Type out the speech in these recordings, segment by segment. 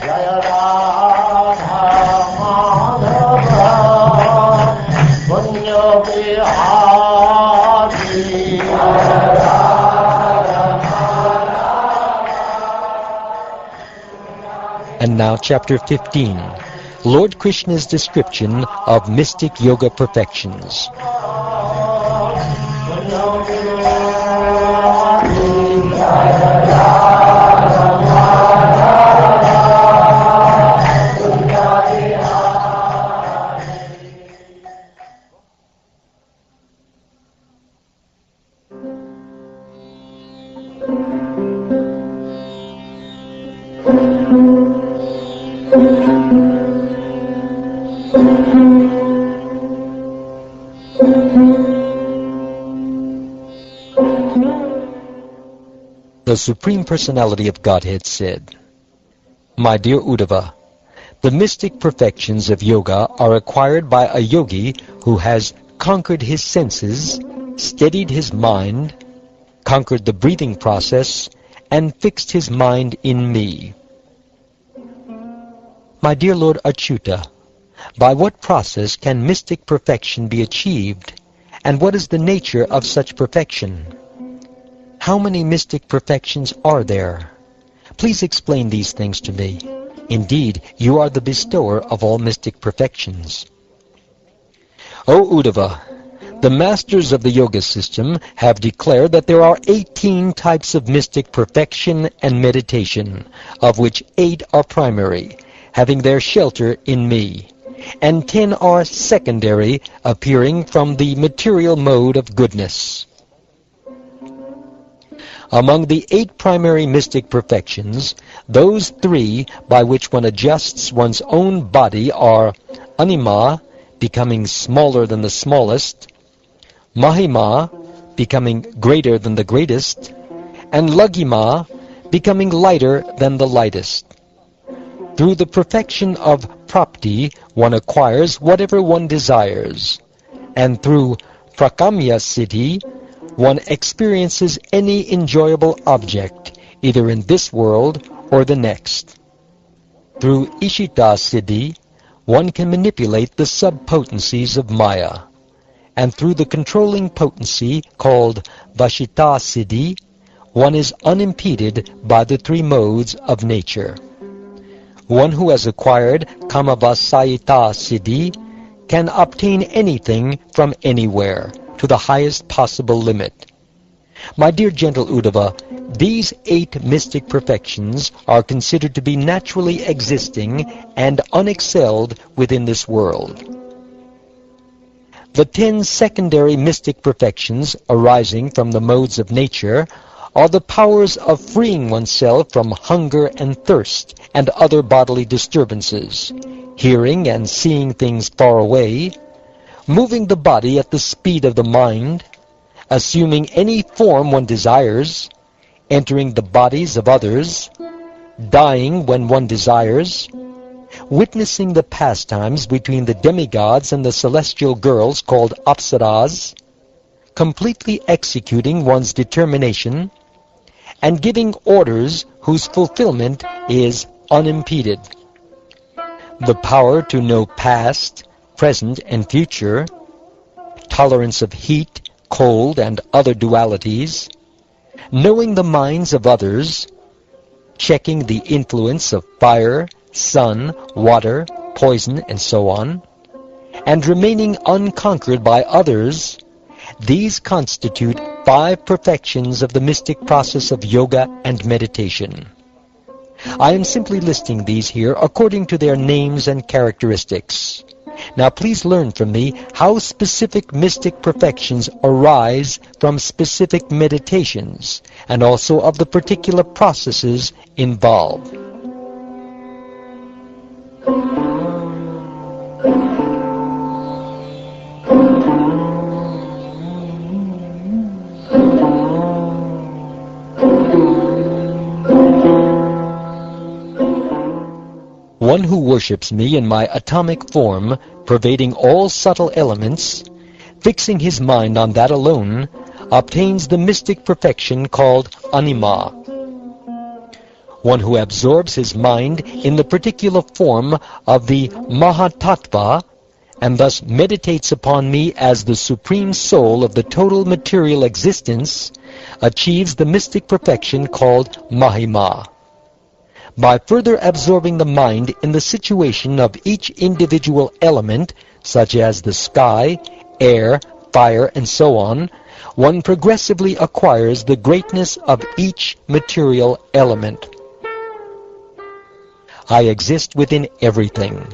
Jaya Radha Madhava Punya Bihari Jaya Radha Madhava. And now chapter 15, Lord Krishna's description of mystic yoga perfections. The Supreme Personality of Godhead said, "My dear Uddhava, the mystic perfections of yoga are acquired by a yogi who has conquered his senses, steadied his mind, conquered the breathing process, and fixed his mind in me." My dear Lord Achyuta, by what process can mystic perfection be achieved, and what is the nature of such perfection? How many mystic perfections are there? Please explain these things to me. Indeed, you are the bestower of all mystic perfections. O Uddhava, the masters of the yoga system have declared that there are 18 types of mystic perfection and meditation, of which 8 are primary, having their shelter in me, and 10 are secondary, appearing from the material mode of goodness. Among the 8 primary mystic perfections, those 3 by which one adjusts one's own body are Anima, becoming smaller than the smallest, Mahima, becoming greater than the greatest, and Laghima, becoming lighter than the lightest. Through the perfection of Prapti, one acquires whatever one desires, and through Prakamya Siddhi, one experiences any enjoyable object, either in this world or the next. Through Ishita Siddhi, one can manipulate the sub-potencies of Maya, and through the controlling potency called Vashita Siddhi, one is unimpeded by the 3 modes of nature. One who has acquired Kamavasayita Siddhi can obtain anything from anywhere, to the highest possible limit. My dear gentle Uddhava, these 8 mystic perfections are considered to be naturally existing and unexcelled within this world. The 10 secondary mystic perfections arising from the modes of nature are the powers of freeing oneself from hunger and thirst and other bodily disturbances, hearing and seeing things far away, moving the body at the speed of the mind, assuming any form one desires, entering the bodies of others, dying when one desires, witnessing the pastimes between the demigods and the celestial girls called Apsaras, completely executing one's determination, and giving orders whose fulfillment is unimpeded. The power to know past, present, and future, tolerance of heat, cold, and other dualities, knowing the minds of others, checking the influence of fire, sun, water, poison, and so on, and remaining unconquered by others, these constitute 5 perfections of the mystic process of yoga and meditation. I am simply listing these here according to their names and characteristics. Now please learn from me how specific mystic perfections arise from specific meditations, and also of the particular processes involved. One who worships me in my atomic form, pervading all subtle elements, fixing his mind on that alone, obtains the mystic perfection called Anima. one who absorbs his mind in the particular form of the Mahatattva, and thus meditates upon me as the supreme soul of the total material existence, achieves the mystic perfection called Mahima. By further absorbing the mind in the situation of each individual element, such as the sky, air, fire, and so on, one progressively acquires the greatness of each material element. I exist within everything,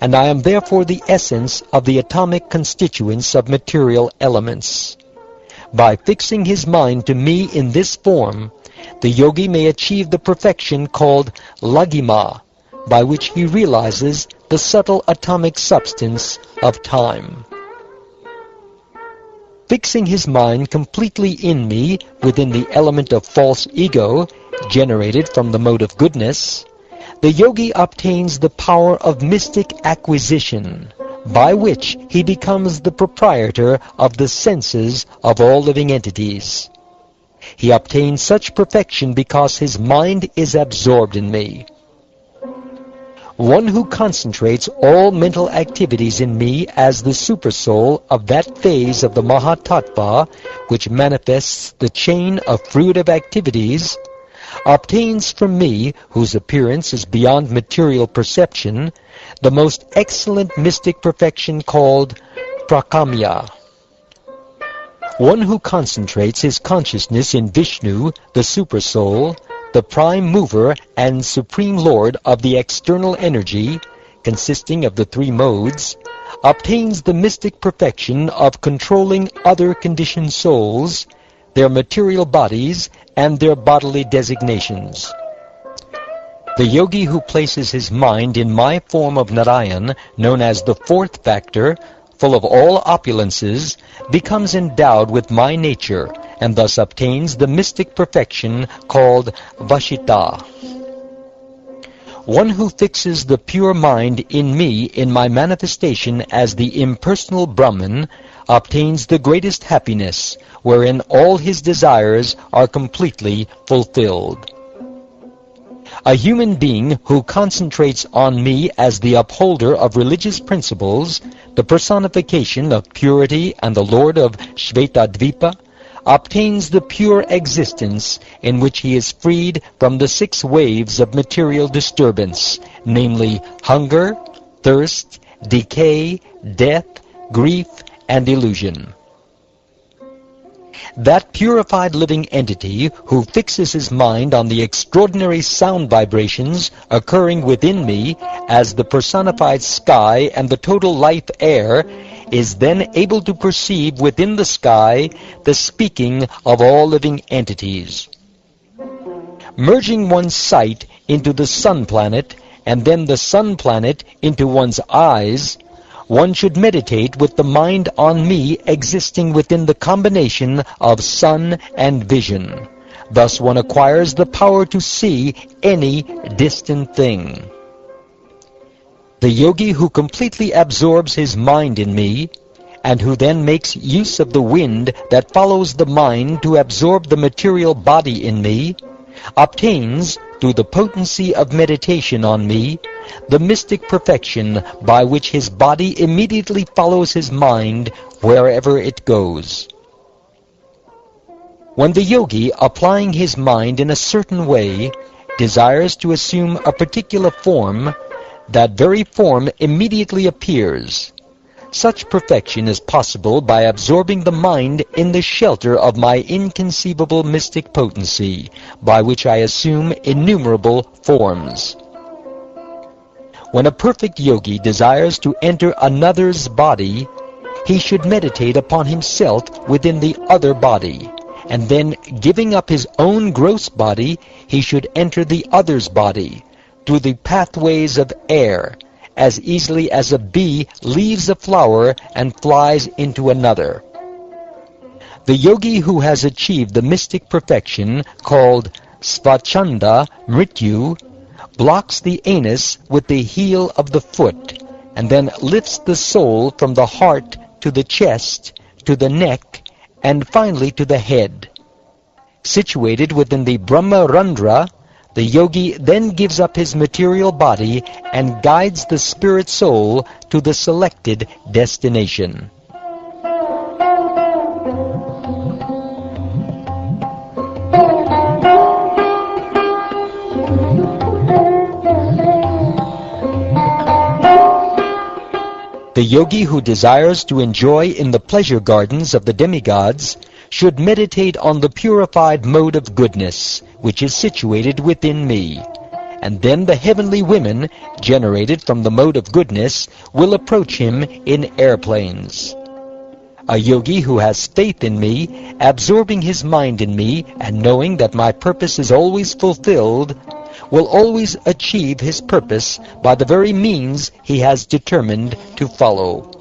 and I am therefore the essence of the atomic constituents of material elements. By fixing his mind to me in this form, the yogi may achieve the perfection called Laghima, by which he realizes the subtle atomic substance of time. Fixing his mind completely in me within the element of false ego, generated from the mode of goodness, the yogi obtains the power of mystic acquisition, by which he becomes the proprietor of the senses of all living entities. He obtains such perfection because his mind is absorbed in me. One who concentrates all mental activities in me as the supersoul of that phase of the Mahatattva which manifests the chain of fruitive activities, obtains from me, whose appearance is beyond material perception, the most excellent mystic perfection called Prakamya. One who concentrates his consciousness in Vishnu, the Supersoul, the prime mover and supreme lord of the external energy, consisting of the three modes, obtains the mystic perfection of controlling other conditioned souls, their material bodies, and their bodily designations. The yogi who places his mind in my form of Narayan, known as the fourth factor, full of all opulences, becomes endowed with my nature, and thus obtains the mystic perfection called Vashita. One who fixes the pure mind in me in my manifestation as the impersonal Brahman obtains the greatest happiness, wherein all his desires are completely fulfilled. A human being who concentrates on me as the upholder of religious principles, the personification of purity and the lord of Shvetadvipa, obtains the pure existence in which he is freed from the 6 waves of material disturbance, namely hunger, thirst, decay, death, grief, and illusion. That purified living entity who fixes his mind on the extraordinary sound vibrations occurring within me as the personified sky and the total life air is then able to perceive within the sky the speaking of all living entities. Merging one's sight into the sun planet and then the sun planet into one's eyes, one should meditate with the mind on me existing within the combination of sun and vision. Thus one acquires the power to see any distant thing. The yogi who completely absorbs his mind in me, and who then makes use of the wind that follows the mind to absorb the material body in me, obtains, through the potency of meditation on me, the mystic perfection by which his body immediately follows his mind wherever it goes. When the yogi, applying his mind in a certain way, desires to assume a particular form, that very form immediately appears. Such perfection is possible by absorbing the mind in the shelter of my inconceivable mystic potency, by which I assume innumerable forms. When a perfect yogi desires to enter another's body, he should meditate upon himself within the other body, and then, giving up his own gross body, he should enter the other's body, through the pathways of air, as easily as a bee leaves a flower and flies into another. The yogi who has achieved the mystic perfection, called Svachanda Mrityu, blocks the anus with the heel of the foot, and then lifts the soul from the heart to the chest, to the neck, and finally to the head. Situated within the Brahmarandra, The yogi then gives up his material body and guides the spirit soul to the selected destination. The yogi who desires to enjoy in the pleasure gardens of the demigods should meditate on the purified mode of goodness, which is situated within me. And then the heavenly women, generated from the mode of goodness, will approach him in airplanes. A yogi who has faith in me, absorbing his mind in me, and knowing that my purpose is always fulfilled, will always achieve his purpose by the very means he has determined to follow.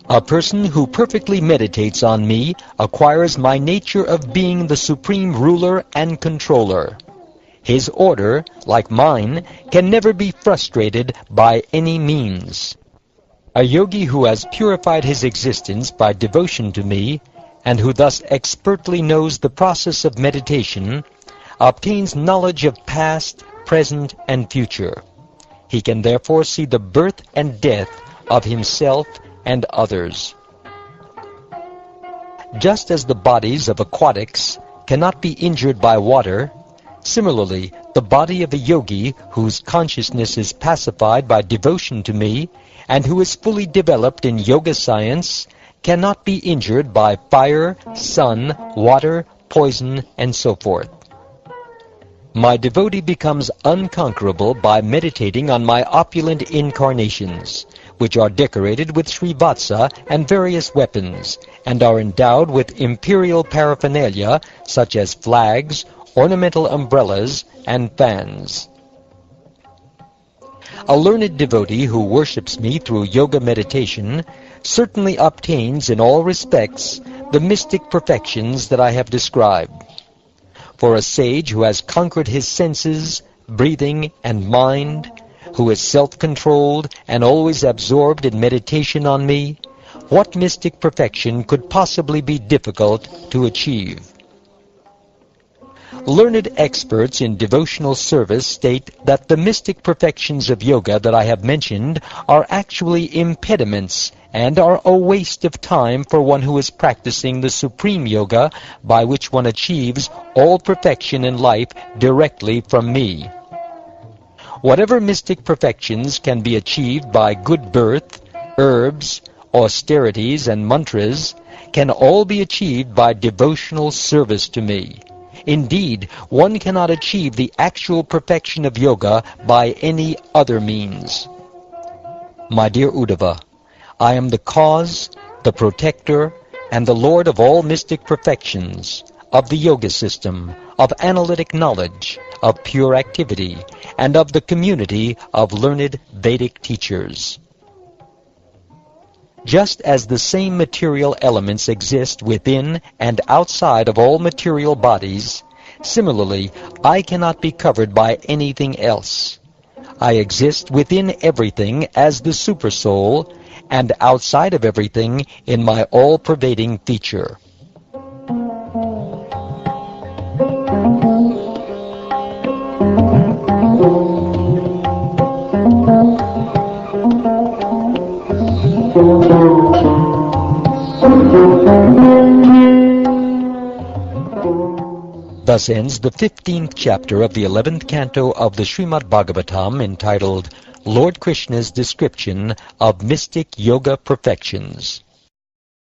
A person who perfectly meditates on me acquires my nature of being the supreme ruler and controller. His order, like mine, can never be frustrated by any means. A yogi who has purified his existence by devotion to me, and who thus expertly knows the process of meditation, obtains knowledge of past, present, and future. He can therefore see the birth and death of himself and others. Just as the bodies of aquatics cannot be injured by water, similarly, the body of a yogi whose consciousness is pacified by devotion to me and who is fully developed in yoga science cannot be injured by fire, sun, water, poison, and so forth. My devotee becomes unconquerable by meditating on my opulent incarnations, which are decorated with Srivatsa and various weapons, and are endowed with imperial paraphernalia such as flags, ornamental umbrellas, and fans. A learned devotee who worships me through yoga meditation certainly obtains in all respects the mystic perfections that I have described. For a sage who has conquered his senses, breathing, and mind, who is self-controlled and always absorbed in meditation on me, what mystic perfection could possibly be difficult to achieve? Learned experts in devotional service state that the mystic perfections of yoga that I have mentioned are actually impediments and are a waste of time for one who is practicing the supreme yoga by which one achieves all perfection in life directly from me. Whatever mystic perfections can be achieved by good birth, herbs, austerities, and mantras can all be achieved by devotional service to me. Indeed, one cannot achieve the actual perfection of yoga by any other means. My dear Uddhava, I am the cause, the protector, and the Lord of all mystic perfections, of the yoga system, of analytic knowledge, of pure activity, and of the community of learned Vedic teachers. Just as the same material elements exist within and outside of all material bodies, similarly, I cannot be covered by anything else. I exist within everything as the Supersoul, and outside of everything in my all-pervading feature. Thus ends the 15th chapter of the 11th canto of the Srimad Bhagavatam, entitled Lord Krishna's Description of Mystic Yoga Perfections.